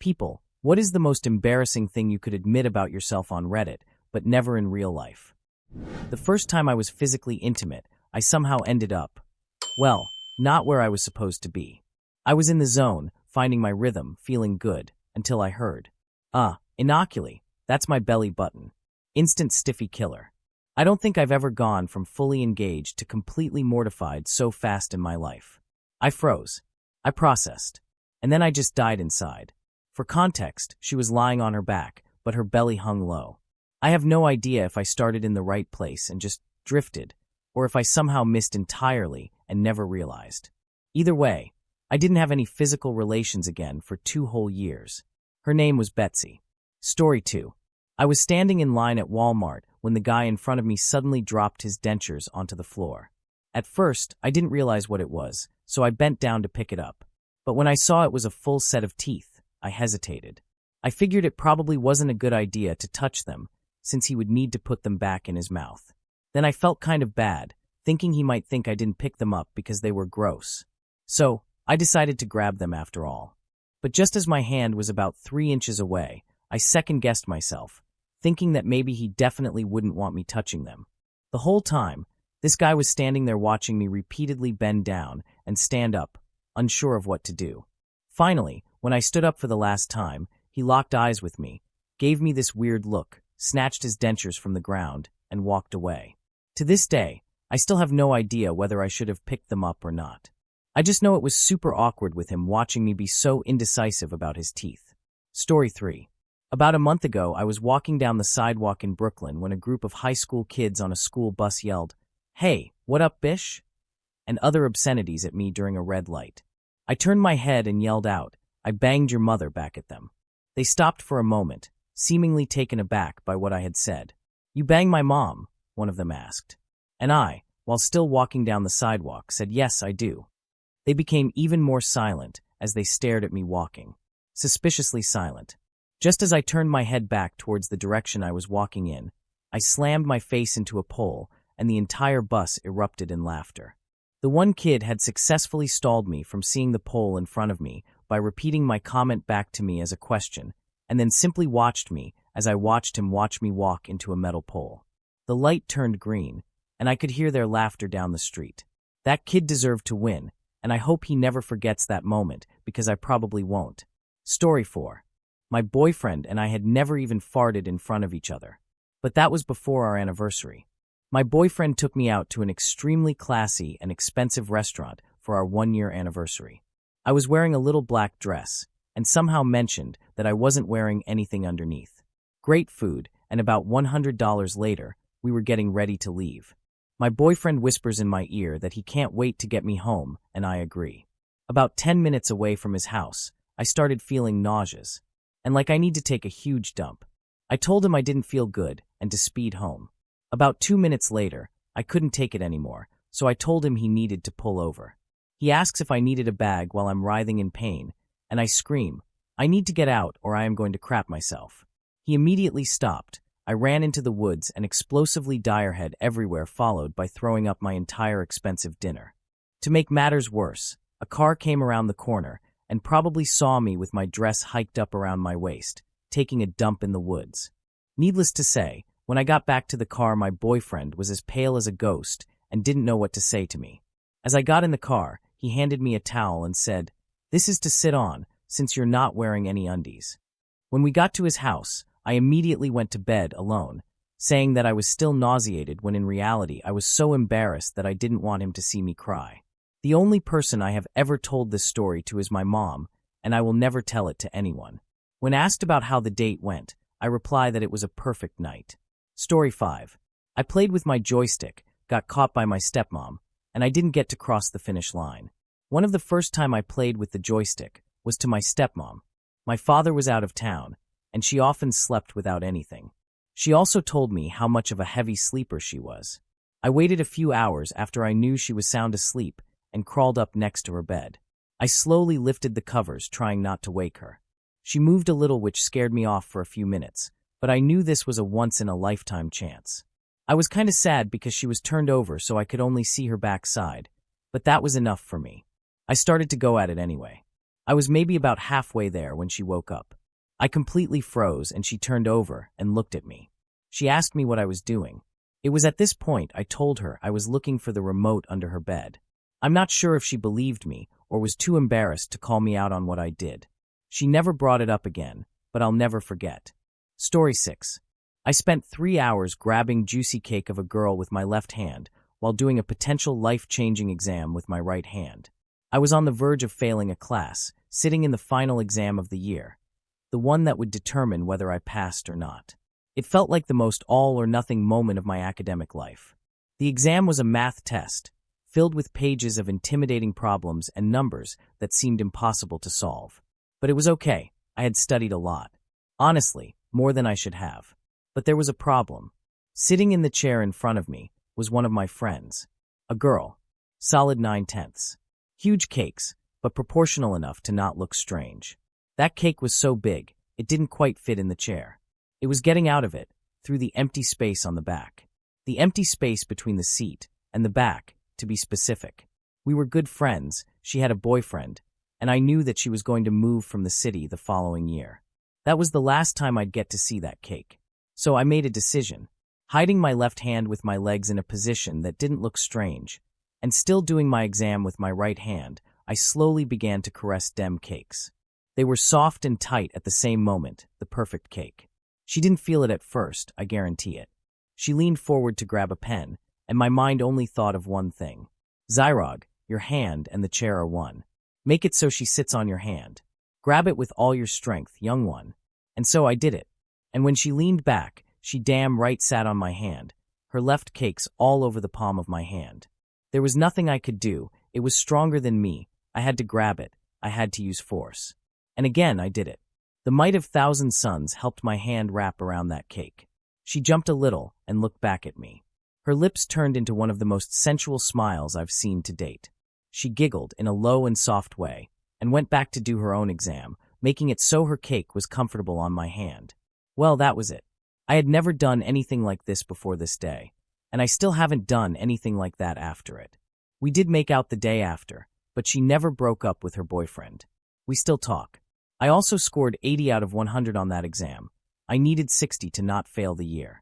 People, what is the most embarrassing thing you could admit about yourself on Reddit, but never in real life? The first time I was physically intimate, I somehow ended up, well, not where I was supposed to be. I was in the zone, finding my rhythm, feeling good, until I heard, inoculi, that's my belly button. Instant stiffy killer. I don't think I've ever gone from fully engaged to completely mortified so fast in my life. I froze. I processed. And then I just died inside. For context, she was lying on her back, but her belly hung low. I have no idea if I started in the right place and just drifted, or if I somehow missed entirely and never realized. Either way, I didn't have any physical relations again for 2 whole years. Her name was Betsy. Story 2. I was standing in line at Walmart when the guy in front of me suddenly dropped his dentures onto the floor. At first, I didn't realize what it was, so I bent down to pick it up. But when I saw it was a full set of teeth, I hesitated. I figured it probably wasn't a good idea to touch them, since he would need to put them back in his mouth. Then I felt kind of bad, thinking he might think I didn't pick them up because they were gross. So, I decided to grab them after all. But just as my hand was about 3 inches away, I second-guessed myself, thinking that maybe he definitely wouldn't want me touching them. The whole time, this guy was standing there watching me repeatedly bend down and stand up, unsure of what to do. Finally, when I stood up for the last time, he locked eyes with me, gave me this weird look, snatched his dentures from the ground, and walked away. To this day, I still have no idea whether I should have picked them up or not. I just know it was super awkward with him watching me be so indecisive about his teeth. Story 3. About a month ago, I was walking down the sidewalk in Brooklyn when a group of high school kids on a school bus yelled, "Hey, what up, bish?" and other obscenities at me during a red light. I turned my head and yelled out, "I banged your mother," back at them. They stopped for a moment, seemingly taken aback by what I had said. "You bang my mom?" one of them asked. And I, while still walking down the sidewalk, said, "Yes, I do." They became even more silent as they stared at me walking. Suspiciously silent. Just as I turned my head back towards the direction I was walking in, I slammed my face into a pole and the entire bus erupted in laughter. The one kid had successfully stalled me from seeing the pole in front of me by repeating my comment back to me as a question, and then simply watched me as I watched him watch me walk into a metal pole. The light turned green, and I could hear their laughter down the street. That kid deserved to win, and I hope he never forgets that moment, because I probably won't. Story 4. My boyfriend and I had never even farted in front of each other. But that was before our anniversary. My boyfriend took me out to an extremely classy and expensive restaurant for our 1-year anniversary. I was wearing a little black dress, and somehow mentioned that I wasn't wearing anything underneath. Great food, and about $100 later, we were getting ready to leave. My boyfriend whispers in my ear that he can't wait to get me home, and I agree. About 10 minutes away from his house, I started feeling nauseous, and like I need to take a huge dump. I told him I didn't feel good, and to speed home. About 2 minutes later, I couldn't take it anymore, so I told him he needed to pull over. He asks if I needed a bag while I'm writhing in pain, and I scream, "I need to get out or I am going to crap myself." He immediately stopped. I ran into the woods and explosively diarrhead everywhere, followed by throwing up my entire expensive dinner. To make matters worse, a car came around the corner and probably saw me with my dress hiked up around my waist, taking a dump in the woods. Needless to say, when I got back to the car, my boyfriend was as pale as a ghost and didn't know what to say to me. As I got in the car, he handed me a towel and said, "This is to sit on, since you're not wearing any undies." When we got to his house, I immediately went to bed alone, saying that I was still nauseated when in reality I was so embarrassed that I didn't want him to see me cry. The only person I have ever told this story to is my mom, and I will never tell it to anyone. When asked about how the date went, I reply that it was a perfect night. Story 5. I played with my joystick, got caught by my stepmom, and I didn't get to cross the finish line. One of the first time I played with the joystick was to my stepmom. My father was out of town, and she often slept without anything. She also told me how much of a heavy sleeper she was. I waited a few hours after I knew she was sound asleep and crawled up next to her bed. I slowly lifted the covers, trying not to wake her. She moved a little, which scared me off for a few minutes, but I knew this was a once-in-a-lifetime chance. I was kinda sad because she was turned over so I could only see her backside, but that was enough for me. I started to go at it anyway. I was maybe about halfway there when she woke up. I completely froze and she turned over and looked at me. She asked me what I was doing. It was at this point I told her I was looking for the remote under her bed. I'm not sure if she believed me or was too embarrassed to call me out on what I did. She never brought it up again, but I'll never forget. Story 6. I spent 3 hours grabbing juicy cake of a girl with my left hand while doing a potential life-changing exam with my right hand. I was on the verge of failing a class, sitting in the final exam of the year, the one that would determine whether I passed or not. It felt like the most all-or-nothing moment of my academic life. The exam was a math test, filled with pages of intimidating problems and numbers that seemed impossible to solve. But it was okay. I had studied a lot. Honestly, more than I should have. But there was a problem. Sitting in the chair in front of me was one of my friends. A girl. Solid 9/10. Huge cakes, but proportional enough to not look strange. That cake was so big, it didn't quite fit in the chair. It was getting out of it, through the empty space on the back. The empty space between the seat and the back, to be specific. We were good friends, she had a boyfriend, and I knew that she was going to move from the city the following year. That was the last time I'd get to see that cake. So I made a decision, hiding my left hand with my legs in a position that didn't look strange, and still doing my exam with my right hand, I slowly began to caress dem cakes. They were soft and tight at the same moment, the perfect cake. She didn't feel it at first, I guarantee it. She leaned forward to grab a pen, and my mind only thought of one thing. Zyrog, your hand and the chair are one. Make it so she sits on your hand. Grab it with all your strength, young one. And so I did it. And when she leaned back, she damn right sat on my hand, her left cakes all over the palm of my hand. There was nothing I could do. It was stronger than me. I had to grab it. I had to use force. And again, I did it. The might of thousand suns helped my hand wrap around that cake. She jumped a little and looked back at me. Her lips turned into one of the most sensual smiles I've seen to date. She giggled in a low and soft way and went back to do her own exam, making it so her cake was comfortable on my hand. Well, that was it. I had never done anything like this before this day, and I still haven't done anything like that after it. We did make out the day after, but she never broke up with her boyfriend. We still talk. I also scored 80 out of 100 on that exam. I needed 60 to not fail the year.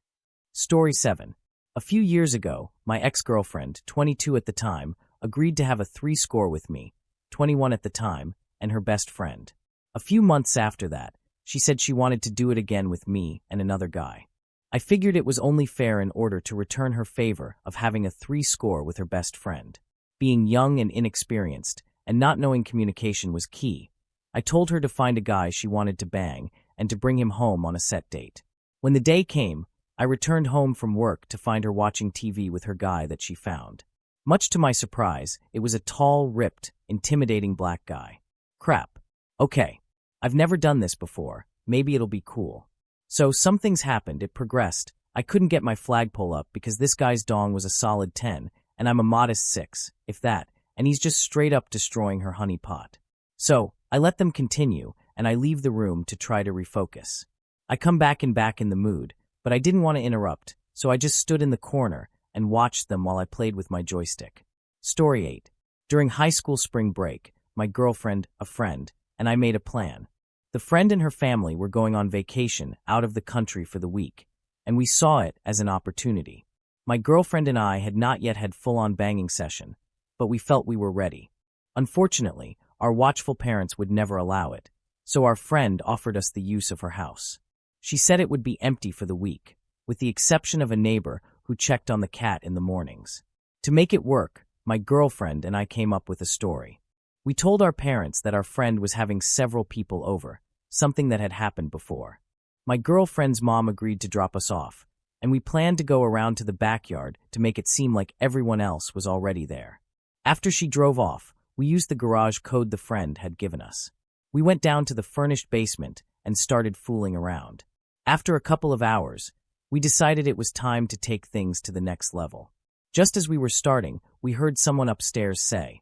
Story 7. A few years ago, my ex-girlfriend, 22 at the time, agreed to have a 3 score with me, 21 at the time, and her best friend. A few months after that, she said she wanted to do it again with me and another guy. I figured it was only fair in order to return her favor of having a 3 score with her best friend. Being young and inexperienced, and not knowing communication was key, I told her to find a guy she wanted to bang and to bring him home on a set date. When the day came, I returned home from work to find her watching TV with her guy that she found. Much to my surprise, it was a tall, ripped, intimidating black guy. Crap. Okay. I've never done this before. Maybe it'll be cool. So some things happened, it progressed. I couldn't get my flagpole up because this guy's dong was a solid 10, and I'm a modest 6, if that, and he's just straight up destroying her honey pot. So, I let them continue, and I leave the room to try to refocus. I come back in the mood, but I didn't want to interrupt, so I just stood in the corner and watched them while I played with my joystick. Story 8. During high school spring break, my girlfriend, a friend, and I made a plan. The friend and her family were going on vacation out of the country for the week, and we saw it as an opportunity. My girlfriend and I had not yet had full-on banging session, but we felt we were ready. Unfortunately, our watchful parents would never allow it, so our friend offered us the use of her house. She said it would be empty for the week, with the exception of a neighbor who checked on the cat in the mornings. To make it work, my girlfriend and I came up with a story. We told our parents that our friend was having several people over, something that had happened before. My girlfriend's mom agreed to drop us off, and we planned to go around to the backyard to make it seem like everyone else was already there. After she drove off, we used the garage code the friend had given us. We went down to the furnished basement and started fooling around. After a couple of hours, we decided it was time to take things to the next level. Just as we were starting, we heard someone upstairs say,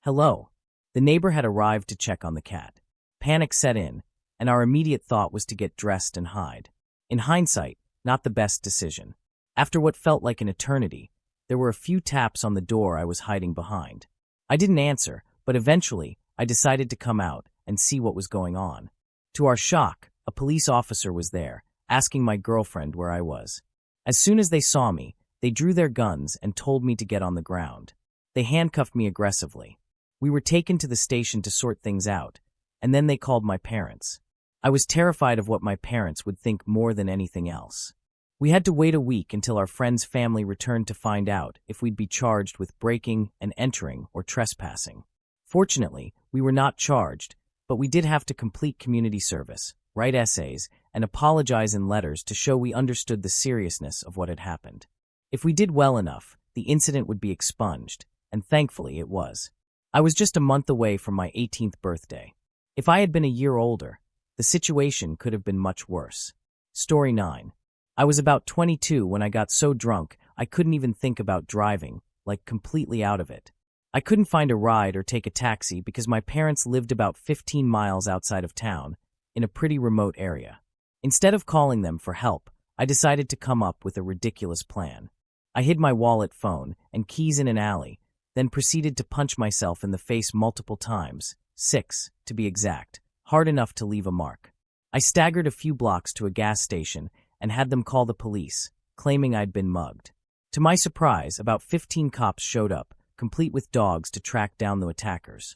"Hello." The neighbor had arrived to check on the cat. Panic set in, and our immediate thought was to get dressed and hide. In hindsight, not the best decision. After what felt like an eternity, there were a few taps on the door I was hiding behind. I didn't answer, but eventually, I decided to come out and see what was going on. To our shock, a police officer was there, asking my girlfriend where I was. As soon as they saw me, they drew their guns and told me to get on the ground. They handcuffed me aggressively. We were taken to the station to sort things out, and then they called my parents. I was terrified of what my parents would think more than anything else. We had to wait a week until our friend's family returned to find out if we'd be charged with breaking and entering or trespassing. Fortunately, we were not charged, but we did have to complete community service, write essays, and apologize in letters to show we understood the seriousness of what had happened. If we did well enough, the incident would be expunged, and thankfully it was. I was just a month away from my 18th birthday. If I had been a year older, the situation could have been much worse. Story 9. I was about 22 when I got so drunk I couldn't even think about driving, like completely out of it. I couldn't find a ride or take a taxi because my parents lived about 15 miles outside of town, in a pretty remote area. Instead of calling them for help, I decided to come up with a ridiculous plan. I hid my wallet, phone, and keys in an alley, then proceeded to punch myself in the face multiple times, 6, to be exact, hard enough to leave a mark. I staggered a few blocks to a gas station and had them call the police, claiming I'd been mugged. To my surprise, about 15 cops showed up, complete with dogs to track down the attackers.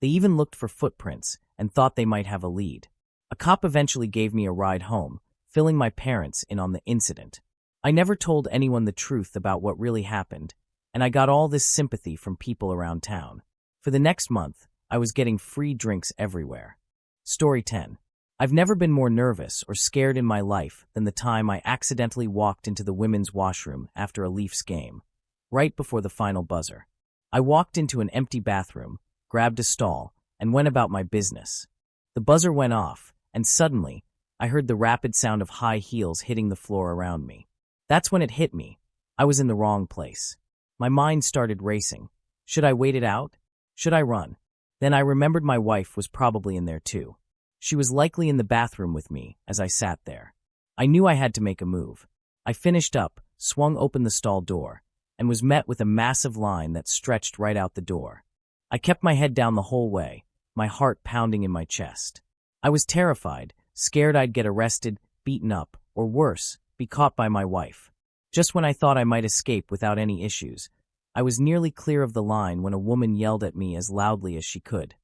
They even looked for footprints and thought they might have a lead. A cop eventually gave me a ride home, filling my parents in on the incident. I never told anyone the truth about what really happened, and I got all this sympathy from people around town. For the next month, I was getting free drinks everywhere. Story 10. I've never been more nervous or scared in my life than the time I accidentally walked into the women's washroom after a Leafs game, right before the final buzzer. I walked into an empty bathroom, grabbed a stall, and went about my business. The buzzer went off, and suddenly, I heard the rapid sound of high heels hitting the floor around me. That's when it hit me. I was in the wrong place. My mind started racing. Should I wait it out? Should I run? Then I remembered my wife was probably in there too. She was likely in the bathroom with me as I sat there. I knew I had to make a move. I finished up, swung open the stall door, and was met with a massive line that stretched right out the door. I kept my head down the whole way, my heart pounding in my chest. I was terrified, scared I'd get arrested, beaten up, or worse, be caught by my wife. Just when I thought I might escape without any issues, I was nearly clear of the line when a woman yelled at me as loudly as she could.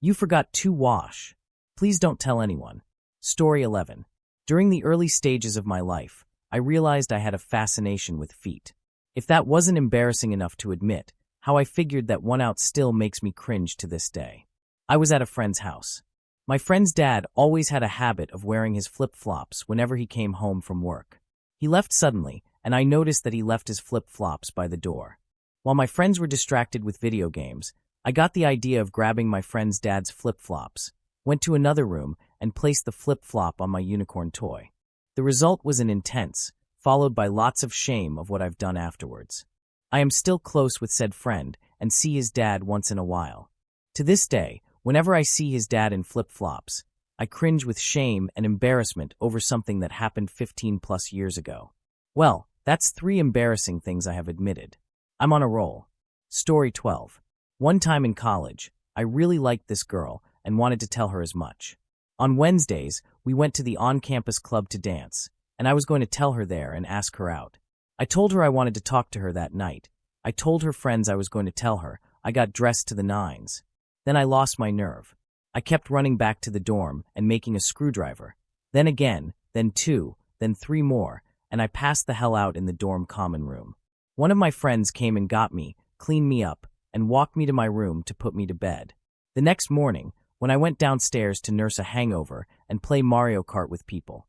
"You forgot to wash. Please don't tell anyone." Story 11. During the early stages of my life, I realized I had a fascination with feet. If that wasn't embarrassing enough to admit, how I figured that one out still makes me cringe to this day. I was at a friend's house. My friend's dad always had a habit of wearing his flip-flops whenever he came home from work. He left suddenly, and I noticed that he left his flip-flops by the door. While my friends were distracted with video games, I got the idea of grabbing my friend's dad's flip-flops, went to another room, and placed the flip-flop on my unicorn toy. The result was an intense, followed by lots of shame of what I've done afterwards. I am still close with said friend and see his dad once in a while. To this day, whenever I see his dad in flip-flops, I cringe with shame and embarrassment over something that happened 15+ years ago. Well, that's 3 embarrassing things I have admitted. I'm on a roll. Story 12. One time in college, I really liked this girl and wanted to tell her as much. On Wednesdays, we went to the on-campus club to dance, and I was going to tell her there and ask her out. I told her I wanted to talk to her that night. I told her friends I was going to tell her. I got dressed to the nines. Then I lost my nerve. I kept running back to the dorm and making a screwdriver. Then again, then 2, then 3 more, and I passed the hell out in the dorm common room. One of my friends came and got me, cleaned me up, and walked me to my room to put me to bed. The next morning, when I went downstairs to nurse a hangover and play Mario Kart with people,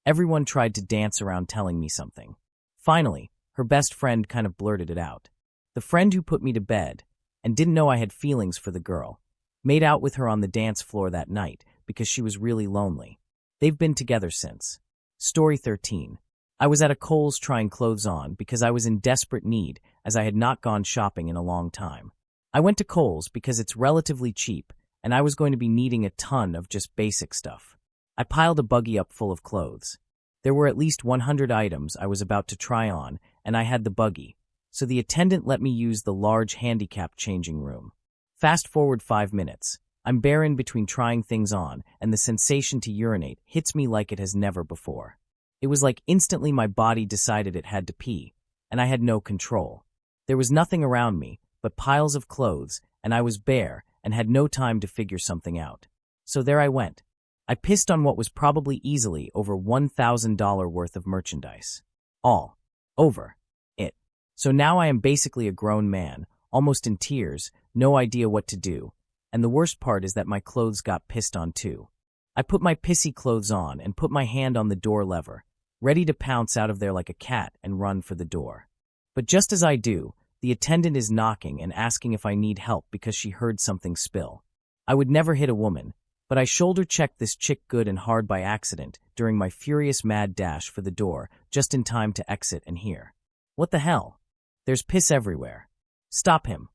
everyone tried to dance around telling me something. Finally, her best friend kind of blurted it out. The friend who put me to bed, and didn't know I had feelings for the girl, made out with her on the dance floor that night because she was really lonely. They've been together since. Story 13. I was at a Kohl's trying clothes on because I was in desperate need as I had not gone shopping in a long time. I went to Kohl's because it's relatively cheap and I was going to be needing a ton of just basic stuff. I piled a buggy up full of clothes. There were at least 100 items I was about to try on and I had the buggy, so the attendant let me use the large handicap changing room. Fast forward 5 minutes. I'm barren between trying things on, and the sensation to urinate hits me like it has never before. It was like instantly my body decided it had to pee, and I had no control. There was nothing around me but piles of clothes, and I was bare and had no time to figure something out. So there I went. I pissed on what was probably easily over $1,000 worth of merchandise. All over it. So now I am basically a grown man, almost in tears, no idea what to do, and the worst part is that my clothes got pissed on too. I put my pissy clothes on and put my hand on the door lever, ready to pounce out of there like a cat and run for the door. But just as I do, the attendant is knocking and asking if I need help because she heard something spill. I would never hit a woman, but I shoulder-checked this chick good and hard by accident during my furious mad dash for the door, just in time to exit and hear, "What the hell? There's piss everywhere. Stop him."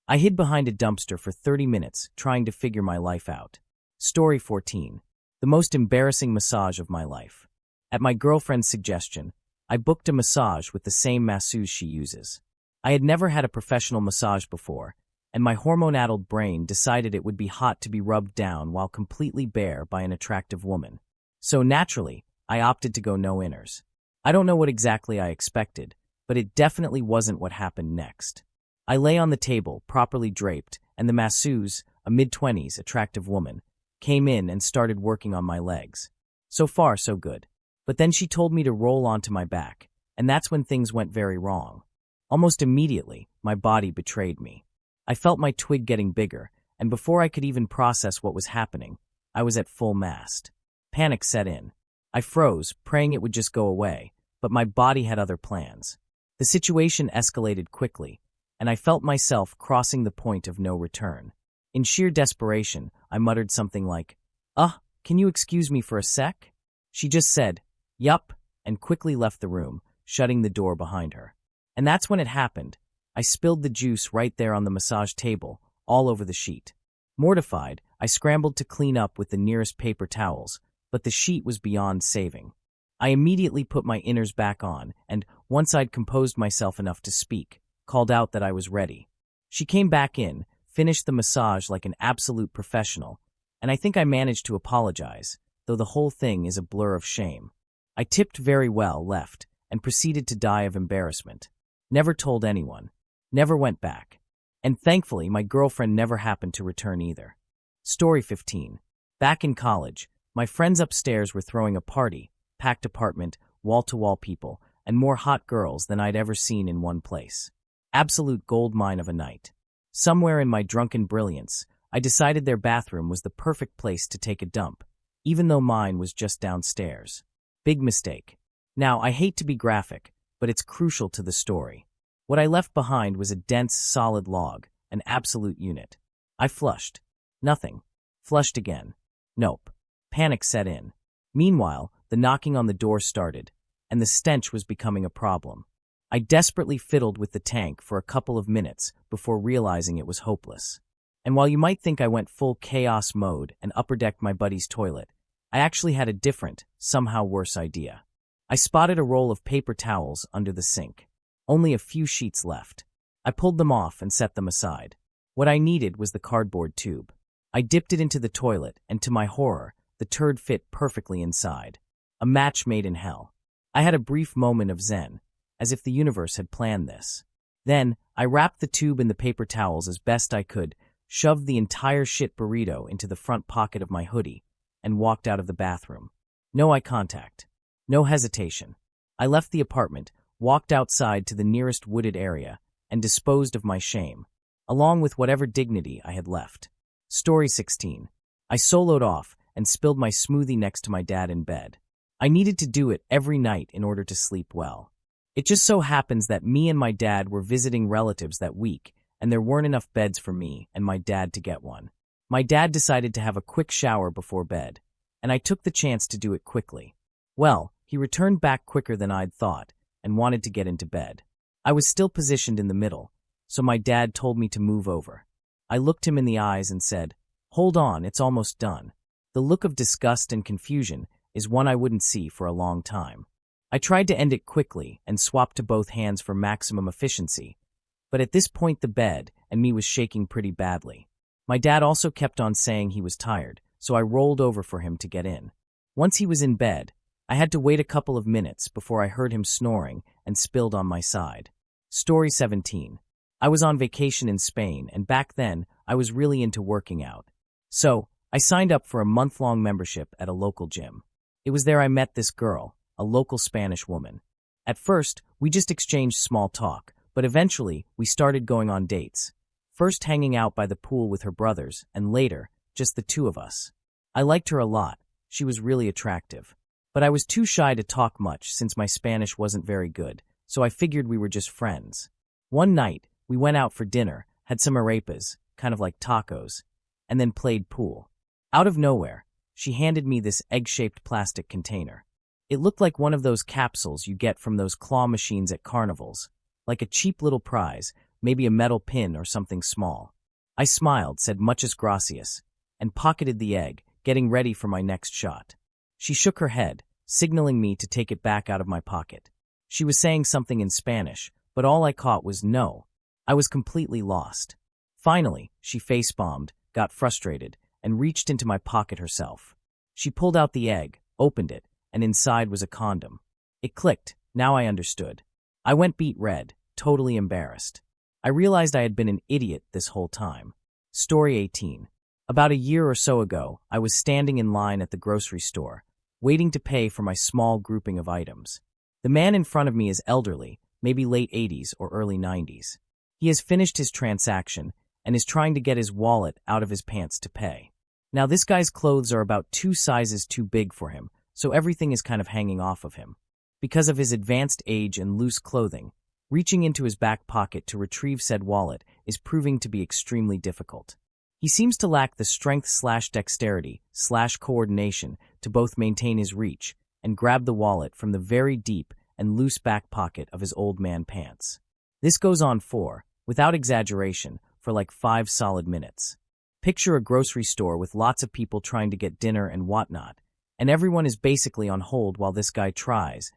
I hid behind a dumpster for 30 minutes, trying to figure my life out. Story 14. The most embarrassing massage of my life. At my girlfriend's suggestion, I booked a massage with the same masseuse she uses. I had never had a professional massage before, and my hormone-addled brain decided it would be hot to be rubbed down while completely bare by an attractive woman. So naturally, I opted to go no-inners. I don't know what exactly I expected, but it definitely wasn't what happened next. I lay on the table, properly draped, and the masseuse, a mid-20s attractive woman, came in and started working on my legs. So far, so good. But then she told me to roll onto my back, and that's when things went very wrong. Almost immediately, my body betrayed me. I felt my twig getting bigger, and before I could even process what was happening, I was at full mast. Panic set in. I froze, praying it would just go away, but my body had other plans. The situation escalated quickly, and I felt myself crossing the point of no return. In sheer desperation, I muttered something like, can you excuse me for a sec?" She just said, "Yup," and quickly left the room, shutting the door behind her. And that's when it happened. I spilled the juice right there on the massage table, all over the sheet. Mortified, I scrambled to clean up with the nearest paper towels, but the sheet was beyond saving. I immediately put my inners back on, and, once I'd composed myself enough to speak, called out that I was ready. She came back in, finished the massage like an absolute professional, and I think I managed to apologize, though the whole thing is a blur of shame. I tipped very well, left, and proceeded to die of embarrassment. Never told anyone. Never went back. And thankfully, my girlfriend never happened to return either. Story 15. Back in college, my friends upstairs were throwing a party, packed apartment, wall-to-wall people, and more hot girls than I'd ever seen in one place. Absolute gold mine of a night. Somewhere in my drunken brilliance, I decided their bathroom was the perfect place to take a dump, even though mine was just downstairs. Big mistake. Now, I hate to be graphic, but it's crucial to the story. What I left behind was a dense, solid log, an absolute unit. I flushed. Nothing. Flushed again. Nope. Panic set in. Meanwhile, the knocking on the door started, and the stench was becoming a problem. I desperately fiddled with the tank for a couple of minutes before realizing it was hopeless. And while you might think I went full chaos mode and upper-decked my buddy's toilet, I actually had a different, somehow worse idea. I spotted a roll of paper towels under the sink. Only a few sheets left. I pulled them off and set them aside. What I needed was the cardboard tube. I dipped it into the toilet, and to my horror, the turd fit perfectly inside. A match made in hell. I had a brief moment of zen, as if the universe had planned this. Then, I wrapped the tube in the paper towels as best I could, shoved the entire shit burrito into the front pocket of my hoodie, and walked out of the bathroom. No eye contact. No hesitation. I left the apartment, walked outside to the nearest wooded area, and disposed of my shame, along with whatever dignity I had left. Story 16. I soloed off and spilled my smoothie next to my dad in bed. I needed to do it every night in order to sleep well. It just so happens that me and my dad were visiting relatives that week, and there weren't enough beds for me and my dad to get one. My dad decided to have a quick shower before bed, and I took the chance to do it quickly. Well, he returned back quicker than I'd thought, and wanted to get into bed. I was still positioned in the middle, so my dad told me to move over. I looked him in the eyes and said, "Hold on, it's almost done." The look of disgust and confusion is one I wouldn't see for a long time. I tried to end it quickly and swapped to both hands for maximum efficiency, but at this point the bed and me was shaking pretty badly. My dad also kept on saying he was tired, so I rolled over for him to get in. Once he was in bed, I had to wait a couple of minutes before I heard him snoring and spilled on my side. Story 17. I was on vacation in Spain, and back then, I was really into working out. So, I signed up for a month-long membership at a local gym. It was there I met this girl, a local Spanish woman. At first, we just exchanged small talk, but eventually, we started going on dates. First hanging out by the pool with her brothers, and later, just the two of us. I liked her a lot. She was really attractive. But I was too shy to talk much since my Spanish wasn't very good, so I figured we were just friends. One night, we went out for dinner, had some arepas, kind of like tacos, and then played pool. Out of nowhere, she handed me this egg-shaped plastic container. It looked like one of those capsules you get from those claw machines at carnivals, like a cheap little prize, maybe a metal pin or something small. I smiled, said muchas gracias, and pocketed the egg, getting ready for my next shot. She shook her head, signaling me to take it back out of my pocket. She was saying something in Spanish, but all I caught was no. I was completely lost. Finally, she face-bombed, got frustrated, and reached into my pocket herself. She pulled out the egg, opened it, and inside was a condom. It clicked. Now I understood. I went beet red, totally embarrassed. I realized I had been an idiot this whole time. Story 18. About a year or so ago, I was standing in line at the grocery store, waiting to pay for my small grouping of items. The man in front of me is elderly, maybe late 80s or early 90s. He has finished his transaction and is trying to get his wallet out of his pants to pay. Now this guy's clothes are about 2 sizes too big for him, so everything is kind of hanging off of him. Because of his advanced age and loose clothing, reaching into his back pocket to retrieve said wallet is proving to be extremely difficult. He seems to lack the strength/dexterity/coordination to both maintain his reach and grab the wallet from the very deep and loose back pocket of his old man pants. This goes on for, without exaggeration, for like 5 solid minutes. Picture a grocery store with lots of people trying to get dinner and whatnot, and everyone is basically on hold while this guy tries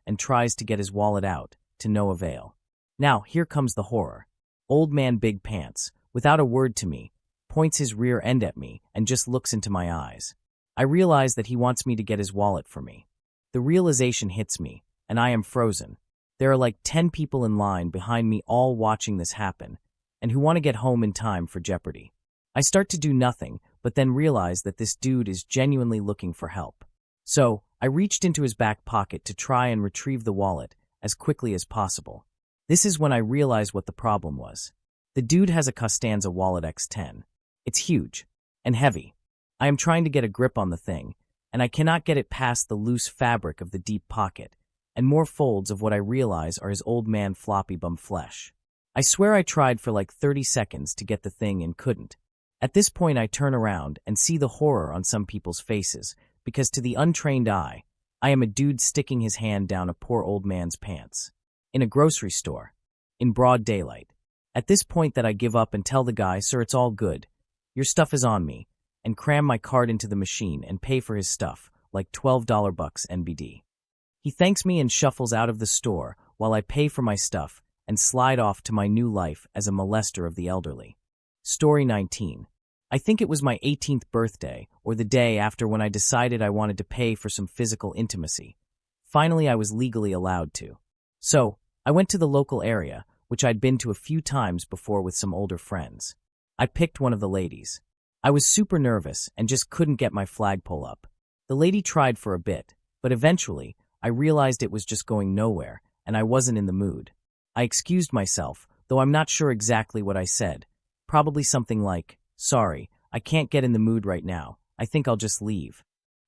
to get his wallet out, to no avail. Now, here comes the horror. Old man Big Pants, without a word to me, points his rear end at me and just looks into my eyes. I realize that he wants me to get his wallet for me. The realization hits me, and I am frozen. There are like 10 people in line behind me all watching this happen, and who want to get home in time for Jeopardy. I start to do nothing, but then realize that this dude is genuinely looking for help. So, I reached into his back pocket to try and retrieve the wallet as quickly as possible. This is when I realized what the problem was. The dude has a Costanza Wallet X10. It's huge and heavy. I am trying to get a grip on the thing, and I cannot get it past the loose fabric of the deep pocket, and more folds of what I realize are his old man floppy bum flesh. I swear I tried for like 30 seconds to get the thing and couldn't. At this point I turn around and see the horror on some people's faces, because to the untrained eye, I am a dude sticking his hand down a poor old man's pants. In a grocery store. In broad daylight. At this point that I give up and tell the guy, "Sir, it's all good. Your stuff is on me," and cram my card into the machine and pay for his stuff, like $12 NBD. He thanks me and shuffles out of the store while I pay for my stuff and slide off to my new life as a molester of the elderly. Story 19. I think it was my 18th birthday, or the day after when I decided I wanted to pay for some physical intimacy. Finally, I was legally allowed to. So, I went to the local area, which I'd been to a few times before with some older friends. I picked one of the ladies. I was super nervous and just couldn't get my flagpole up. The lady tried for a bit, but eventually, I realized it was just going nowhere, and I wasn't in the mood. I excused myself, though I'm not sure exactly what I said. Probably something like, "Sorry, I can't get in the mood right now. I think I'll just leave."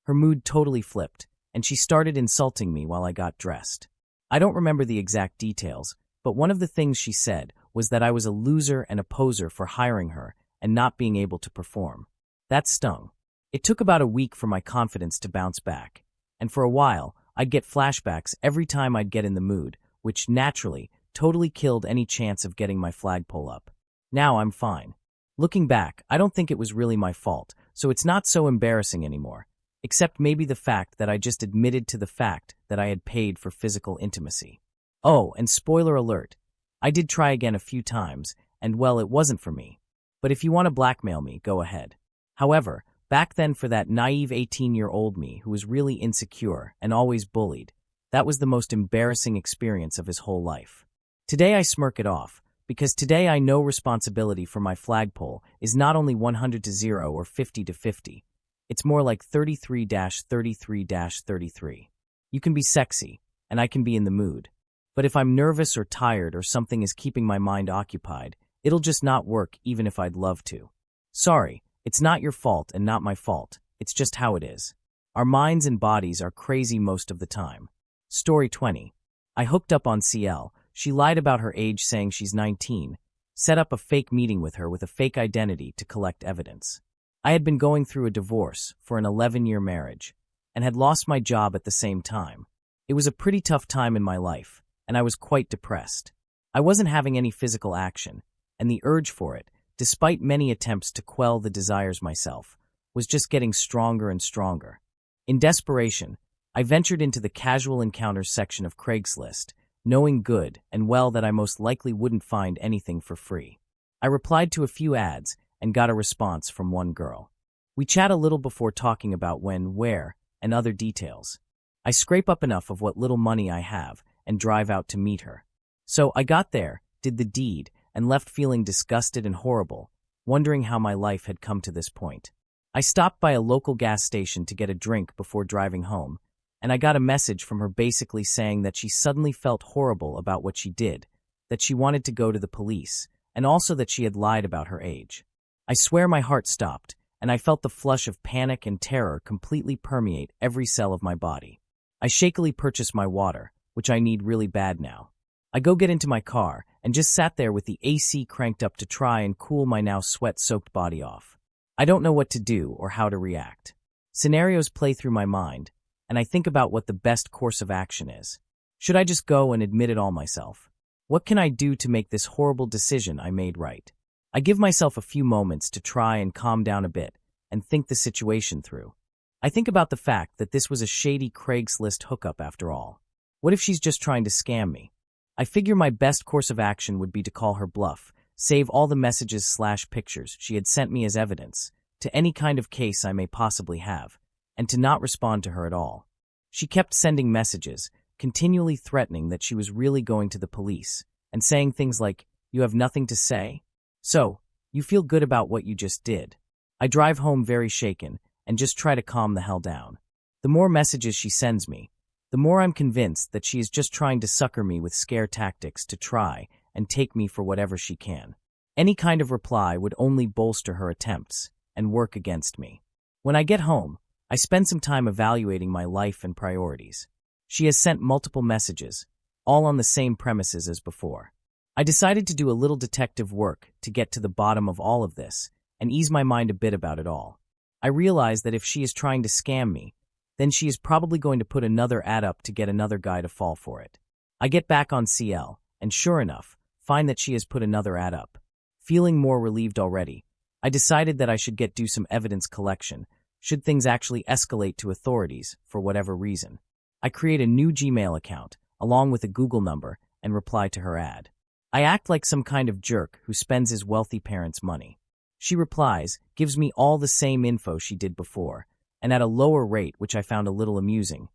Her mood totally flipped, and she started insulting me while I got dressed. I don't remember the exact details, but one of the things she said was that I was a loser and a poser for hiring her and not being able to perform. That stung. It took about a week for my confidence to bounce back, and for a while, I'd get flashbacks every time I'd get in the mood, which naturally totally killed any chance of getting my flagpole up. Now I'm fine. Looking back, I don't think it was really my fault, so it's not so embarrassing anymore, except maybe the fact that I just admitted to the fact that I had paid for physical intimacy. Oh, and spoiler alert, I did try again a few times, and well, it wasn't for me. But if you want to blackmail me, go ahead. However, back then for that naive 18-year-old me who was really insecure and always bullied, that was the most embarrassing experience of his whole life. Today I smirk it off, because today I know responsibility for my flagpole is not only 100-0 or 50-50. It's more like 33-33-33. You can be sexy, and I can be in the mood. But if I'm nervous or tired or something is keeping my mind occupied, it'll just not work even if I'd love to. Sorry, it's not your fault and not my fault. It's just how it is. Our minds and bodies are crazy most of the time. Story 20. I hooked up on CL. She lied about her age saying she's 19, set up a fake meeting with her with a fake identity to collect evidence. I had been going through a divorce for an 11-year marriage and had lost my job at the same time. It was a pretty tough time in my life, and I was quite depressed. I wasn't having any physical action, and the urge for it, despite many attempts to quell the desires myself, was just getting stronger and stronger. In desperation, I ventured into the casual encounters section of Craigslist, knowing good and well that I most likely wouldn't find anything for free. I replied to a few ads and got a response from one girl. We chat a little before talking about when, where, and other details. I scrape up enough of what little money I have and drive out to meet her. So I got there, did the deed, and left feeling disgusted and horrible, wondering how my life had come to this point. I stopped by a local gas station to get a drink before driving home, and I got a message from her basically saying that she suddenly felt horrible about what she did, that she wanted to go to the police, and also that she had lied about her age. I swear my heart stopped, and I felt the flush of panic and terror completely permeate every cell of my body. I shakily purchased my water, which I need really bad now. I go get into my car and just sat there with the AC cranked up to try and cool my now sweat-soaked body off. I don't know what to do or how to react. Scenarios play through my mind, and I think about what the best course of action is. Should I just go and admit it all myself? What can I do to make this horrible decision I made right? I give myself a few moments to try and calm down a bit and think the situation through. I think about the fact that this was a shady Craigslist hookup after all. What if she's just trying to scam me? I figure my best course of action would be to call her bluff, save all the messages/pictures she had sent me as evidence, to any kind of case I may possibly have, and to not respond to her at all. She kept sending messages, continually threatening that she was really going to the police, and saying things like, "You have nothing to say? So, you feel good about what you just did?" I drive home very shaken and just try to calm the hell down. The more messages she sends me, the more I'm convinced that she is just trying to sucker me with scare tactics to try and take me for whatever she can. Any kind of reply would only bolster her attempts and work against me. When I get home, I spend some time evaluating my life and priorities. She has sent multiple messages, all on the same premises as before. I decided to do a little detective work to get to the bottom of all of this and ease my mind a bit about it all. I realize that if she is trying to scam me, then she is probably going to put another ad up to get another guy to fall for it. I get back on CL, and sure enough, find that she has put another ad up. Feeling more relieved already, I decided that I should do some evidence collection, should things actually escalate to authorities for whatever reason. I create a new Gmail account, along with a Google number, and reply to her ad. I act like some kind of jerk who spends his wealthy parents' money. She replies, gives me all the same info she did before, and at a lower rate, which I found a little amusing.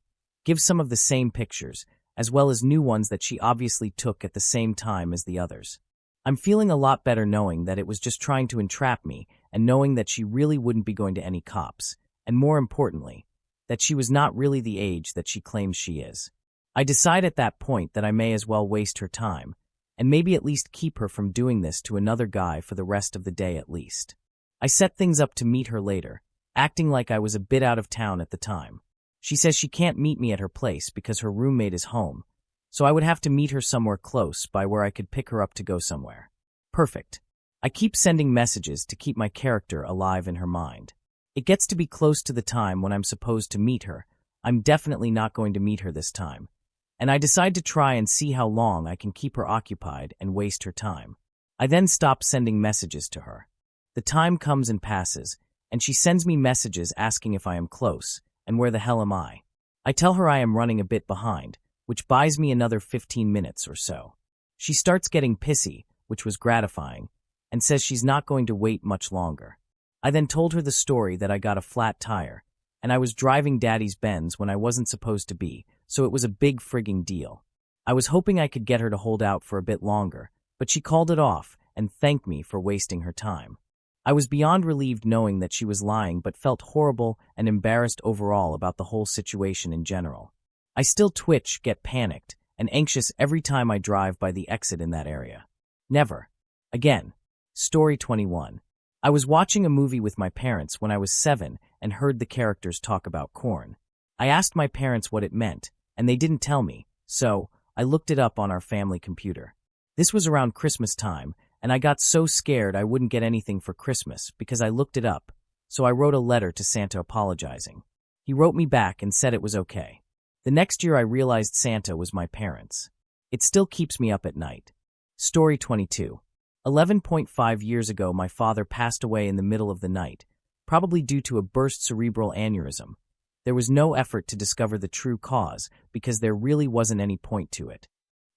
Gives some of the same pictures, as well as new ones that she obviously took at the same time as the others. I'm feeling a lot better knowing that it was just trying to entrap me and knowing that she really wouldn't be going to any cops, and more importantly, that she was not really the age that she claims she is. I decide at that point that I may as well waste her time, and maybe at least keep her from doing this to another guy for the rest of the day at least. I set things up to meet her later, acting like I was a bit out of town at the time. She says she can't meet me at her place because her roommate is home, so I would have to meet her somewhere close by where I could pick her up to go somewhere. Perfect. I keep sending messages to keep my character alive in her mind. It gets to be close to the time when I'm supposed to meet her. I'm definitely not going to meet her this time, and I decide to try and see how long I can keep her occupied and waste her time. I then stop sending messages to her. The time comes and passes, and she sends me messages asking if I am close, and where the hell am I? I tell her I am running a bit behind, which buys me another 15 minutes or so. She starts getting pissy, which was gratifying, and says she's not going to wait much longer. I then told her the story that I got a flat tire, and I was driving Daddy's Benz when I wasn't supposed to be, so it was a big frigging deal. I was hoping I could get her to hold out for a bit longer, but she called it off and thanked me for wasting her time. I was beyond relieved knowing that she was lying, but felt horrible and embarrassed overall about the whole situation in general. I still twitch, get panicked, and anxious every time I drive by the exit in that area. Never. Again. Story 21. I was watching a movie with my parents when I was 7 and heard the characters talk about corn. I asked my parents what it meant, and they didn't tell me, so I looked it up on our family computer. This was around Christmas time, and I got so scared I wouldn't get anything for Christmas because I looked it up, so I wrote a letter to Santa apologizing. He wrote me back and said it was okay. The next year I realized Santa was my parents. It still keeps me up at night. Story 22. 11.5 years ago my father passed away in the middle of the night, probably due to a burst cerebral aneurysm. There was no effort to discover the true cause because there really wasn't any point to it.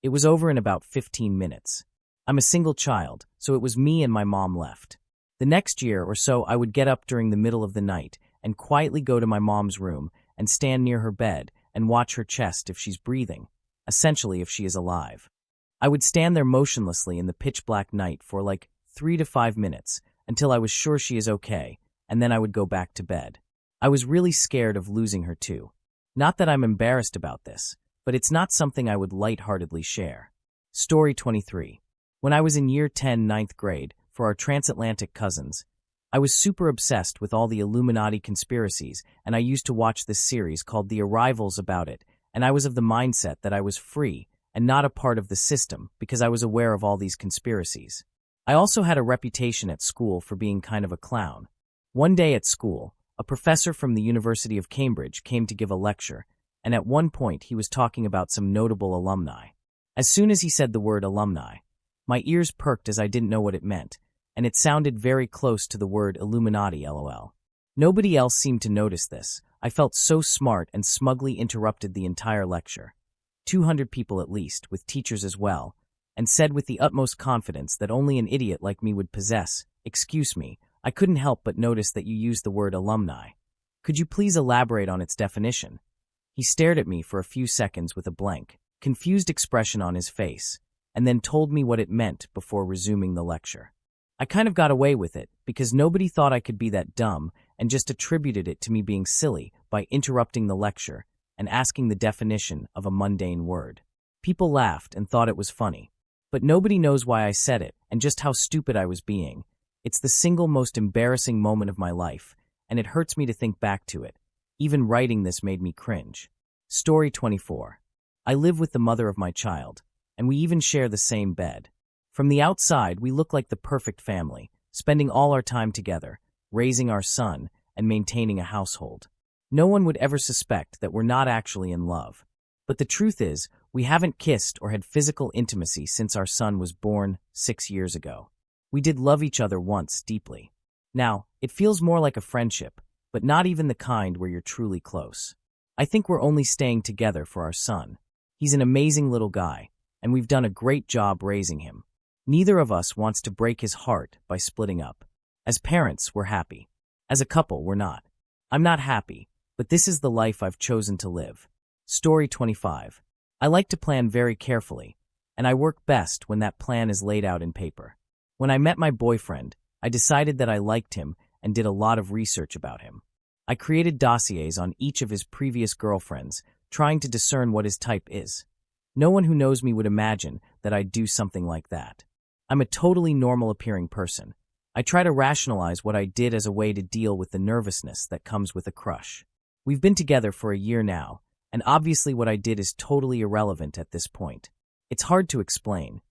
It was over in about 15 minutes. I'm a single child, so it was me and my mom left. The next year or so I would get up during the middle of the night and quietly go to my mom's room and stand near her bed and watch her chest if she's breathing, essentially if she is alive. I would stand there motionlessly in the pitch-black night for like 3 to 5 minutes until I was sure she is okay, and then I would go back to bed. I was really scared of losing her too. Not that I'm embarrassed about this, but it's not something I would lightheartedly share. Story 23. When I was in year 10, 9th grade, for our transatlantic cousins, I was super obsessed with all the Illuminati conspiracies, and I used to watch this series called The Arrivals about it, and I was of the mindset that I was free and not a part of the system because I was aware of all these conspiracies. I also had a reputation at school for being kind of a clown. One day at school, a professor from the University of Cambridge came to give a lecture, and at one point he was talking about some notable alumni. As soon as he said the word alumni, my ears perked as I didn't know what it meant, and it sounded very close to the word Illuminati, lol. Nobody else seemed to notice this. I felt so smart and smugly interrupted the entire lecture. 200 people at least, with teachers as well, and said with the utmost confidence that only an idiot like me would possess, "Excuse me, I couldn't help but notice that you used the word alumni. Could you please elaborate on its definition?" He stared at me for a few seconds with a blank, confused expression on his face, and then told me what it meant before resuming the lecture. I kind of got away with it because nobody thought I could be that dumb and just attributed it to me being silly by interrupting the lecture and asking the definition of a mundane word. People laughed and thought it was funny, but nobody knows why I said it and just how stupid I was being. It's the single most embarrassing moment of my life, and it hurts me to think back to it. Even writing this made me cringe. Story 24. I live with the mother of my child, and we even share the same bed. From the outside, we look like the perfect family, spending all our time together, raising our son, and maintaining a household. No one would ever suspect that we're not actually in love. But the truth is, we haven't kissed or had physical intimacy since our son was born 6 years ago. We did love each other once deeply. Now, it feels more like a friendship, but not even the kind where you're truly close. I think we're only staying together for our son. He's an amazing little guy, and we've done a great job raising him. Neither of us wants to break his heart by splitting up. As parents, we're happy. As a couple, we're not. I'm not happy, but this is the life I've chosen to live. Story 25. I like to plan very carefully, and I work best when that plan is laid out in paper. When I met my boyfriend, I decided that I liked him and did a lot of research about him. I created dossiers on each of his previous girlfriends, trying to discern what his type is. No one who knows me would imagine that I'd do something like that. I'm a totally normal-appearing person. I try to rationalize what I did as a way to deal with the nervousness that comes with a crush. We've been together for a year now, and obviously what I did is totally irrelevant at this point. It's hard to explain.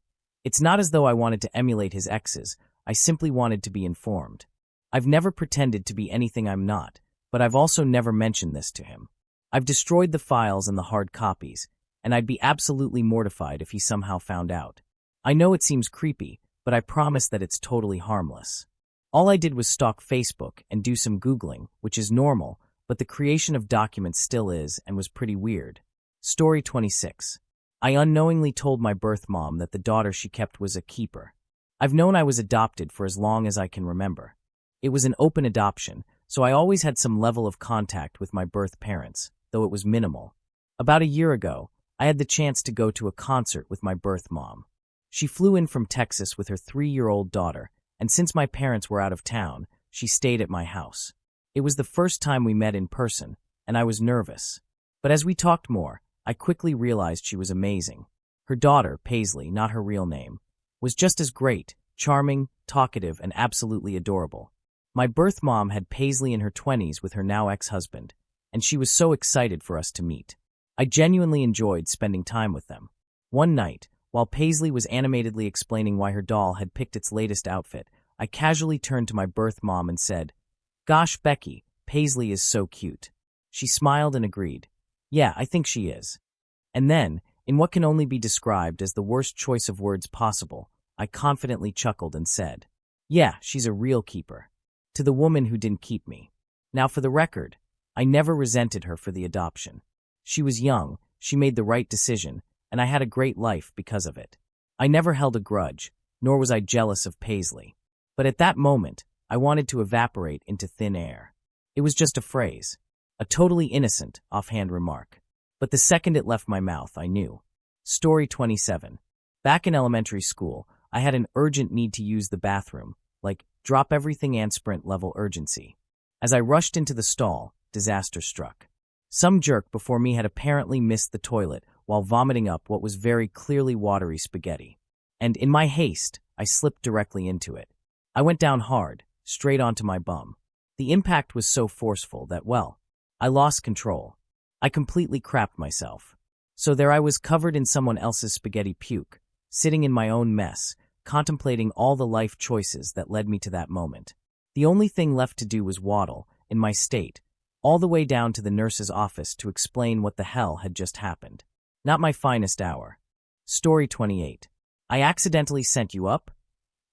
It's not as though I wanted to emulate his exes, I simply wanted to be informed. I've never pretended to be anything I'm not, but I've also never mentioned this to him. I've destroyed the files and the hard copies, and I'd be absolutely mortified if he somehow found out. I know it seems creepy, but I promise that it's totally harmless. All I did was stalk Facebook and do some Googling, which is normal, but the creation of documents still is and was pretty weird. Story 26. I unknowingly told my birth mom that the daughter she kept was a keeper. I've known I was adopted for as long as I can remember. It was an open adoption, so I always had some level of contact with my birth parents, though it was minimal. About a year ago, I had the chance to go to a concert with my birth mom. She flew in from Texas with her 3-year-old daughter, and since my parents were out of town, she stayed at my house. It was the first time we met in person, and I was nervous. But as we talked more, I quickly realized she was amazing. Her daughter, Paisley, not her real name, was just as great, charming, talkative, and absolutely adorable. My birth mom had Paisley in her 20s with her now ex-husband, and she was so excited for us to meet. I genuinely enjoyed spending time with them. One night, while Paisley was animatedly explaining why her doll had picked its latest outfit, I casually turned to my birth mom and said, "Gosh, Becky, Paisley is so cute." She smiled and agreed. "Yeah, I think she is." And then, in what can only be described as the worst choice of words possible, I confidently chuckled and said, "Yeah, she's a real keeper." To the woman who didn't keep me. Now, for the record, I never resented her for the adoption. She was young, she made the right decision, and I had a great life because of it. I never held a grudge, nor was I jealous of Paisley. But at that moment, I wanted to evaporate into thin air. It was just a phrase, a totally innocent, offhand remark. But the second it left my mouth, I knew. Story 27. Back in elementary school, I had an urgent need to use the bathroom, like drop everything and sprint level urgency. As I rushed into the stall, disaster struck. Some jerk before me had apparently missed the toilet while vomiting up what was very clearly watery spaghetti. And in my haste, I slipped directly into it. I went down hard, straight onto my bum. The impact was so forceful that, well, I lost control. I completely crapped myself. So there I was covered in someone else's spaghetti puke, sitting in my own mess, contemplating all the life choices that led me to that moment. The only thing left to do was waddle, in my state, all the way down to the nurse's office to explain what the hell had just happened. Not my finest hour. Story 28. I accidentally sent you up?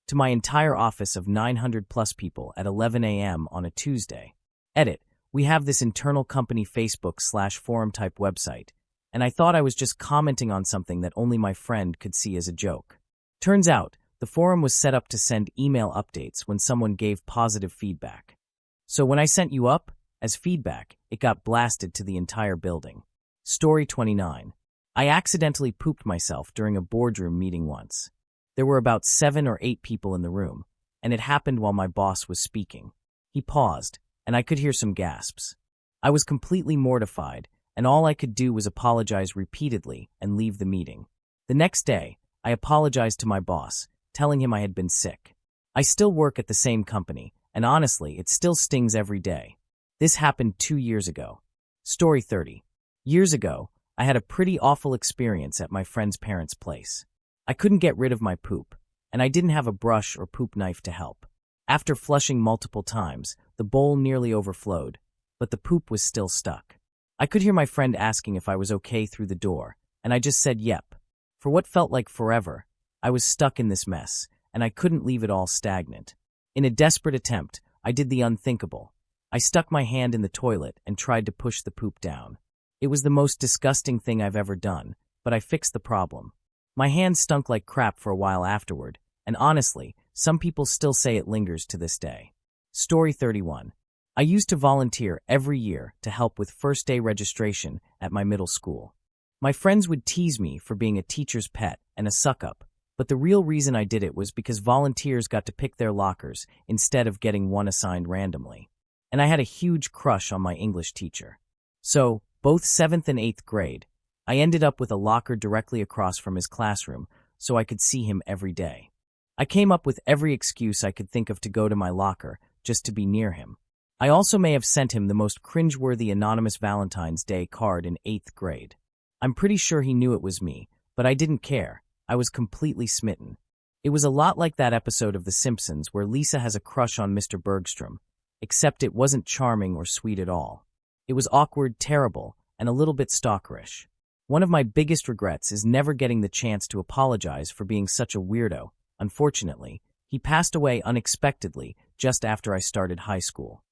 To my entire office of 900 plus people at 11 a.m. on a Tuesday. Edit. We have this internal company Facebook/forum type website, and I thought I was just commenting on something that only my friend could see as a joke. Turns out, the forum was set up to send email updates when someone gave positive feedback. So when I sent you up, as feedback, it got blasted to the entire building. Story 29. I accidentally pooped myself during a boardroom meeting once. There were about 7 or 8 people in the room, and it happened while my boss was speaking. He paused, and I could hear some gasps. I was completely mortified, and all I could do was apologize repeatedly and leave the meeting. The next day, I apologized to my boss, telling him I had been sick. I still work at the same company, and honestly, it still stings every day. This happened 2 years ago. Story 30. Years ago, I had a pretty awful experience at my friend's parents' place. I couldn't get rid of my poop, and I didn't have a brush or poop knife to help. After flushing multiple times, the bowl nearly overflowed, but the poop was still stuck. I could hear my friend asking if I was okay through the door, and I just said yep. For what felt like forever, I was stuck in this mess, and I couldn't leave it all stagnant. In a desperate attempt, I did the unthinkable. I stuck my hand in the toilet and tried to push the poop down. It was the most disgusting thing I've ever done, but I fixed the problem. My hand stunk like crap for a while afterward, and honestly, some people still say it lingers to this day. Story 31. I used to volunteer every year to help with first day registration at my middle school. My friends would tease me for being a teacher's pet and a suck-up, but the real reason I did it was because volunteers got to pick their lockers instead of getting one assigned randomly. And I had a huge crush on my English teacher. So, both 7th and 8th grade, I ended up with a locker directly across from his classroom so I could see him every day. I came up with every excuse I could think of to go to my locker just to be near him. I also may have sent him the most cringeworthy anonymous Valentine's Day card in 8th grade. I'm pretty sure he knew it was me, but I didn't care. I was completely smitten. It was a lot like that episode of The Simpsons where Lisa has a crush on Mr. Bergstrom, except it wasn't charming or sweet at all. It was awkward, terrible, and a little bit stalkerish. One of my biggest regrets is never getting the chance to apologize for being such a weirdo. Unfortunately, he passed away unexpectedly just after I started high school.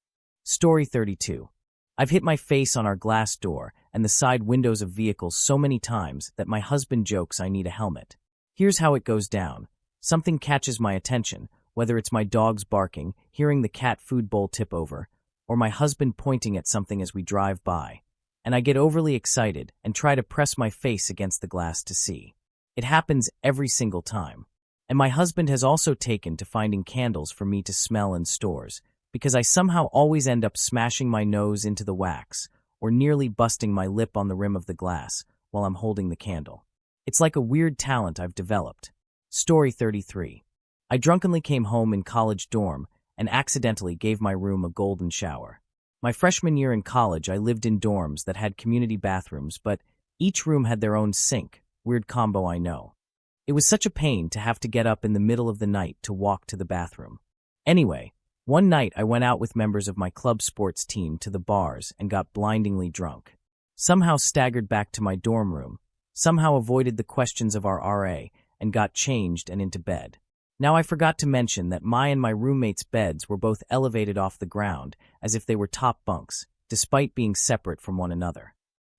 Story 32. I've hit my face on our glass door and the side windows of vehicles so many times that my husband jokes I need a helmet. Here's how it goes down. Something catches my attention, whether it's my dog's barking, hearing the cat food bowl tip over, or my husband pointing at something as we drive by, and I get overly excited and try to press my face against the glass to see. It happens every single time. And my husband has also taken to finding candles for me to smell in stores, because I somehow always end up smashing my nose into the wax, or nearly busting my lip on the rim of the glass while I'm holding the candle. It's like a weird talent I've developed. Story 33. I drunkenly came home in college dorm and accidentally gave my room a golden shower. My freshman year in college, I lived in dorms that had community bathrooms, but each room had their own sink. Weird combo, I know. It was such a pain to have to get up in the middle of the night to walk to the bathroom. Anyway, one night I went out with members of my club sports team to the bars and got blindingly drunk. Somehow staggered back to my dorm room, somehow avoided the questions of our RA, and got changed and into bed. Now I forgot to mention that my and my roommates' beds were both elevated off the ground as if they were top bunks, despite being separate from one another.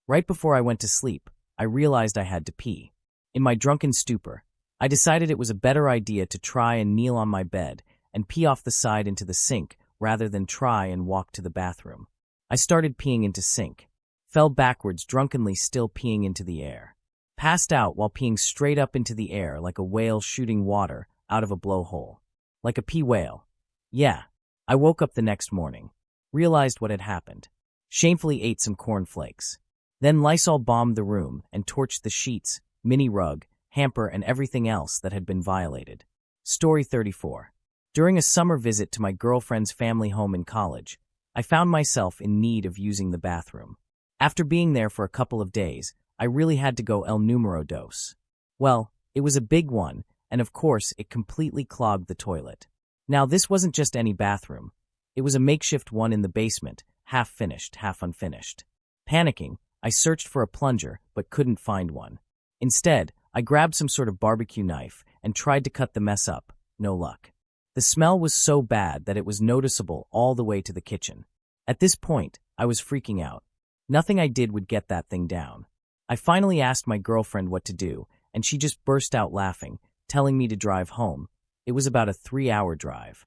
Right before I went to sleep, I realized I had to pee. In my drunken stupor, I decided it was a better idea to try and kneel on my bed and pee off the side into the sink rather than try and walk to the bathroom. I started peeing into sink, fell backwards drunkenly still peeing into the air, passed out while peeing straight up into the air like a whale shooting water out of a blowhole. Like a pee whale. Yeah. I woke up the next morning, realized what had happened, shamefully ate some cornflakes. Then Lysol bombed the room and torched the sheets, mini rug, hamper, and everything else that had been violated. Story 34. During a summer visit to my girlfriend's family home in college, I found myself in need of using the bathroom. After being there for a couple of days, I really had to go el numero dos. Well, it was a big one, and of course it completely clogged the toilet. Now this wasn't just any bathroom. It was a makeshift one in the basement, half finished, half unfinished. Panicking, I searched for a plunger but couldn't find one. Instead, I grabbed some sort of barbecue knife and tried to cut the mess up. No luck. The smell was so bad that it was noticeable all the way to the kitchen. At this point, I was freaking out. Nothing I did would get that thing down. I finally asked my girlfriend what to do, and she just burst out laughing, telling me to drive home. It was about a 3-hour drive.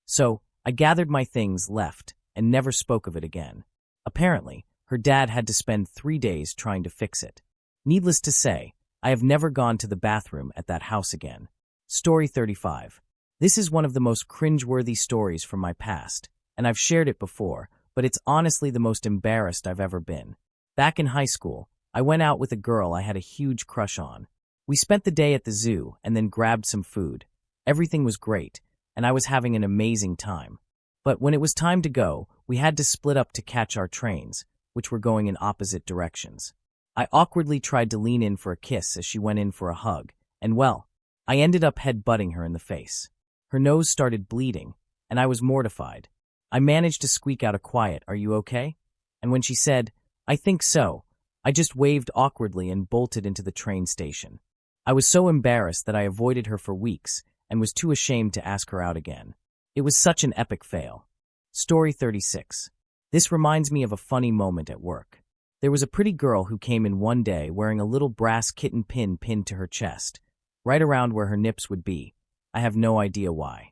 So, I gathered my things, left, and never spoke of it again. Apparently, her dad had to spend 3 days trying to fix it. Needless to say, I have never gone to the bathroom at that house again. Story 35. This is one of the most cringe-worthy stories from my past, and I've shared it before, but it's honestly the most embarrassed I've ever been. Back in high school, I went out with a girl I had a huge crush on. We spent the day at the zoo and then grabbed some food. Everything was great, and I was having an amazing time. But when it was time to go, we had to split up to catch our trains, which were going in opposite directions. I awkwardly tried to lean in for a kiss as she went in for a hug, and well, I ended up head-butting her in the face. Her nose started bleeding, and I was mortified. I managed to squeak out a quiet, "Are you okay?" And when she said, "I think so," I just waved awkwardly and bolted into the train station. I was so embarrassed that I avoided her for weeks and was too ashamed to ask her out again. It was such an epic fail. Story 36. This reminds me of a funny moment at work. There was a pretty girl who came in one day wearing a little brass kitten pin pinned to her chest, right around where her nips would be. I have no idea why.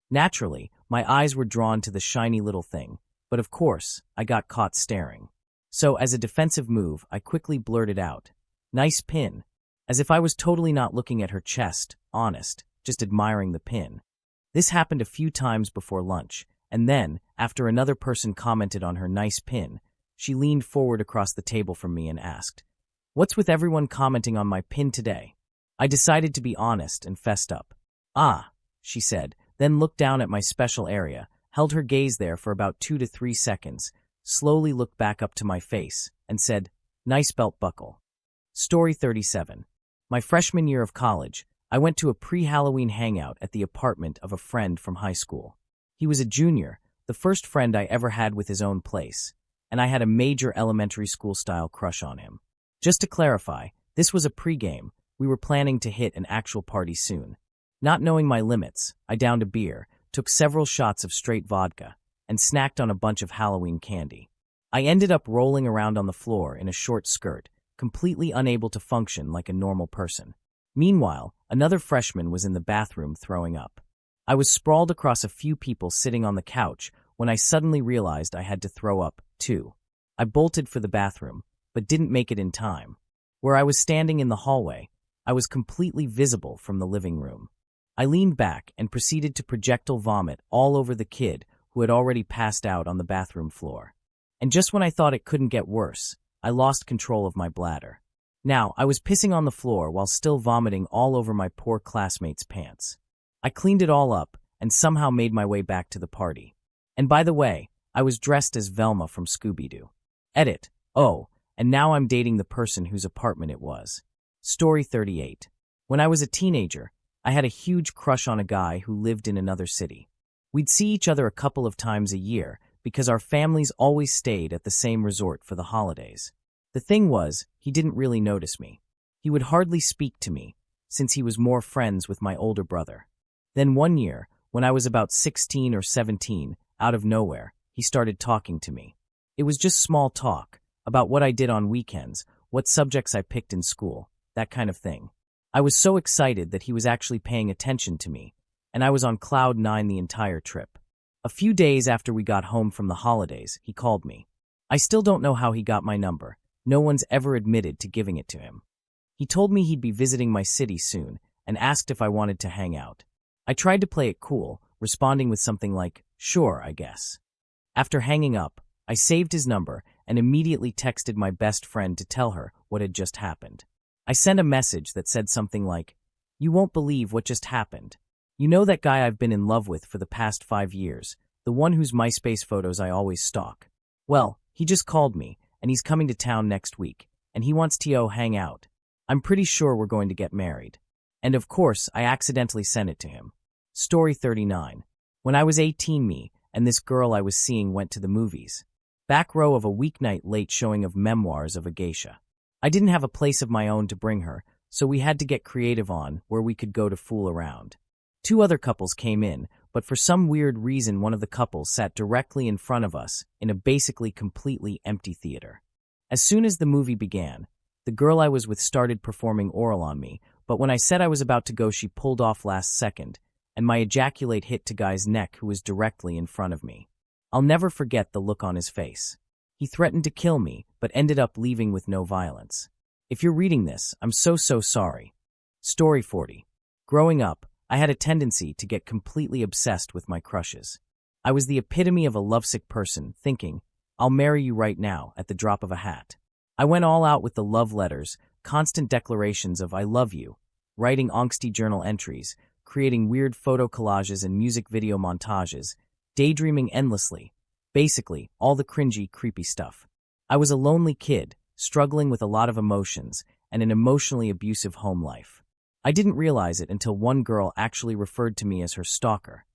Naturally, my eyes were drawn to the shiny little thing, but of course, I got caught staring. So, as a defensive move, I quickly blurted out, "Nice pin," as if I was totally not looking at her chest, honest, just admiring the pin. This happened a few times before lunch, and then, after another person commented on her nice pin, she leaned forward across the table from me and asked, "What's with everyone commenting on my pin today?" I decided to be honest and fessed up. "Ah," she said, then looked down at my special area, held her gaze there for about 2 to 3 seconds, slowly looked back up to my face, and said, "Nice belt buckle." Story 37. My freshman year of college, I went to a pre-Halloween hangout at the apartment of a friend from high school. He was a junior, the first friend I ever had with his own place, and I had a major elementary school-style crush on him. Just to clarify, this was a pregame. We were planning to hit an actual party soon. Not knowing my limits, I downed a beer, took several shots of straight vodka, and snacked on a bunch of Halloween candy. I ended up rolling around on the floor in a short skirt, completely unable to function like a normal person. Meanwhile, Another freshman was in the bathroom throwing up. I was sprawled across a few people sitting on the couch when I suddenly realized I had to throw up, too. I bolted for the bathroom, but didn't make it in time. Where I was standing in the hallway, I was completely visible from the living room. I leaned back and proceeded to projectile vomit all over the kid who had already passed out on the bathroom floor. And just when I thought it couldn't get worse, I lost control of my bladder. Now, I was pissing on the floor while still vomiting all over my poor classmate's pants. I cleaned it all up and somehow made my way back to the party. And by the way, I was dressed as Velma from Scooby-Doo. Edit. Oh, and now I'm dating the person whose apartment it was. Story 38. When I was a teenager, I had a huge crush on a guy who lived in another city. We'd see each other a couple of times a year because our families always stayed at the same resort for the holidays. The thing was, he didn't really notice me. He would hardly speak to me, since he was more friends with my older brother. Then one year, when I was about 16 or 17, out of nowhere, he started talking to me. It was just small talk, about what I did on weekends, what subjects I picked in school, that kind of thing. I was so excited that he was actually paying attention to me, and I was on cloud 9 the entire trip. A few days after we got home from the holidays, he called me. I still don't know how he got my number. No one's ever admitted to giving it to him. He told me he'd be visiting my city soon and asked if I wanted to hang out. I tried to play it cool, responding with something like, "Sure, I guess." After hanging up, I saved his number and immediately texted my best friend to tell her what had just happened. I sent a message that said something like, "You won't believe what just happened. You know that guy I've been in love with for the past 5 years, the one whose MySpace photos I always stalk? Well, he just called me, and he's coming to town next week, and he wants to hang out. I'm pretty sure we're going to get married." And of course, I accidentally sent it to him. Story 39. When I was 18, me and this girl I was seeing went to the movies. Back row of a weeknight late showing of Memoirs of a Geisha. I didn't have a place of my own to bring her, so we had to get creative on where we could go to fool around. 2 other couples came in, but for some weird reason one of the couples sat directly in front of us in a basically completely empty theater. As soon as the movie began, the girl I was with started performing oral on me, but when I said I was about to go she pulled off last second, and my ejaculate hit to guy's neck who was directly in front of me. I'll never forget the look on his face. He threatened to kill me, but ended up leaving with no violence. If you're reading this, I'm so sorry. Story 40. Growing up, I had a tendency to get completely obsessed with my crushes. I was the epitome of a lovesick person, thinking, "I'll marry you right now," at the drop of a hat. I went all out with the love letters, constant declarations of "I love you," writing angsty journal entries, creating weird photo collages and music video montages, daydreaming endlessly. Basically, all the cringy, creepy stuff. I was a lonely kid, struggling with a lot of emotions and an emotionally abusive home life. I didn't realize it until one girl actually referred to me as her stalker.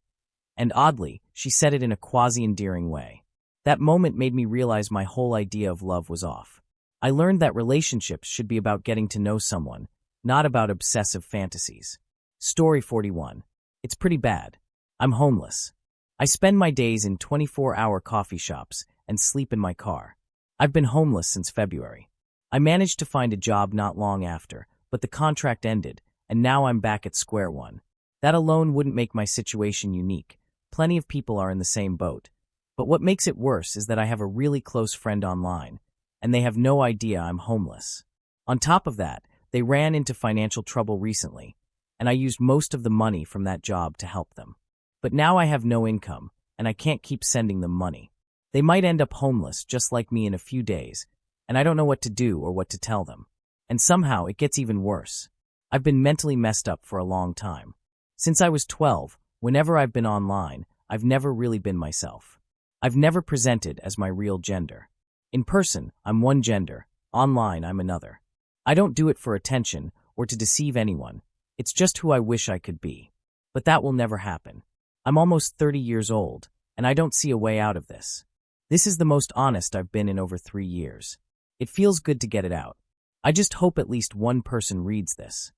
And oddly, she said it in a quasi-endearing way. That moment made me realize my whole idea of love was off. I learned that relationships should be about getting to know someone, not about obsessive fantasies. Story 41. It's pretty bad. I'm homeless. I spend my days in 24-hour coffee shops and sleep in my car. I've been homeless since February. I managed to find a job not long after, but the contract ended, and now I'm back at square one. That alone wouldn't make my situation unique. Plenty of people are in the same boat. But what makes it worse is that I have a really close friend online, and they have no idea I'm homeless. On top of that, they ran into financial trouble recently, and I used most of the money from that job to help them. But now I have no income, and I can't keep sending them money. They might end up homeless just like me in a few days, and I don't know what to do or what to tell them. And somehow it gets even worse. I've been mentally messed up for a long time. Since I was 12, whenever I've been online, I've never really been myself. I've never presented as my real gender. In person, I'm one gender. Online, I'm another. I don't do it for attention or to deceive anyone. It's just who I wish I could be. But that will never happen. I'm almost 30 years old, and I don't see a way out of this. This is the most honest I've been in over 3 years. It feels good to get it out. I just hope at least one person reads this.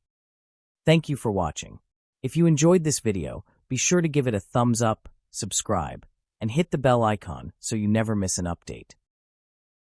Thank you for watching. If you enjoyed this video, be sure to give it a thumbs up, subscribe, and hit the bell icon so you never miss an update.